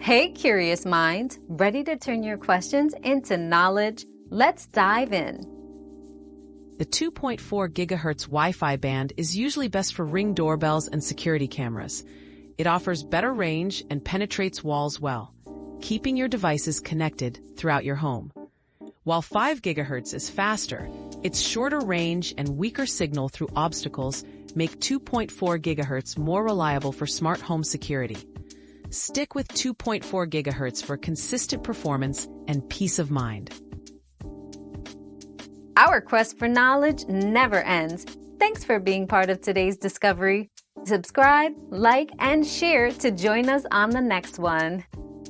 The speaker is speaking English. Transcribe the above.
Hey, curious minds, ready to turn your questions into knowledge? Let's dive in. The 2.4 GHz Wi-Fi band is usually best for Ring doorbells and security cameras. It offers better range and penetrates walls well, keeping your devices connected throughout your home. While 5 GHz is faster, its shorter range and weaker signal through obstacles make 2.4 GHz more reliable for smart home security. Stick with 2.4 GHz for consistent performance and peace of mind. Our quest for knowledge never ends. Thanks for being part of today's discovery. Subscribe, like, and share to join us on the next one.